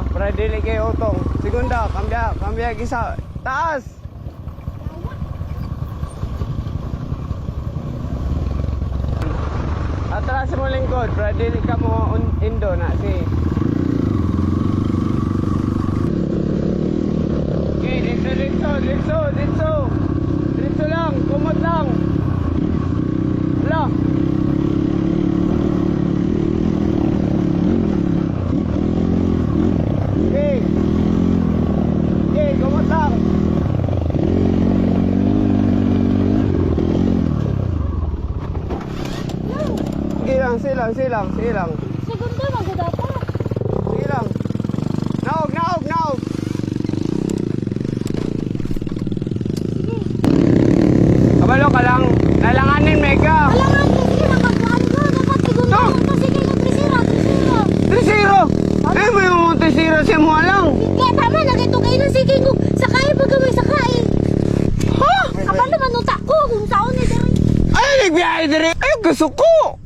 para dili kay utong. Segunda, kambya gisa. Taas. Atras mo lingkod, para dili ka mo indo na si. Okay, dito. Dito lang, kumot lang. Wala. Okay, kumot lang. Silang. Segunda maganda pa. Silang. Naog. Kabalo ka lang. Nalanganin, Mega. Alangan kasi nakaglaan ko. Dapat segunda No. mo. Sige ko, trisira. Trisiro. May mga trisiro siya mo lang. Kaya tama, nagito kayo ng sige ko. Sakay pa gamay sakay. Ha? Kapag naman utak ko kung saan ni Derek. Ay, nagbiyahe dire. Ay, gusto ko.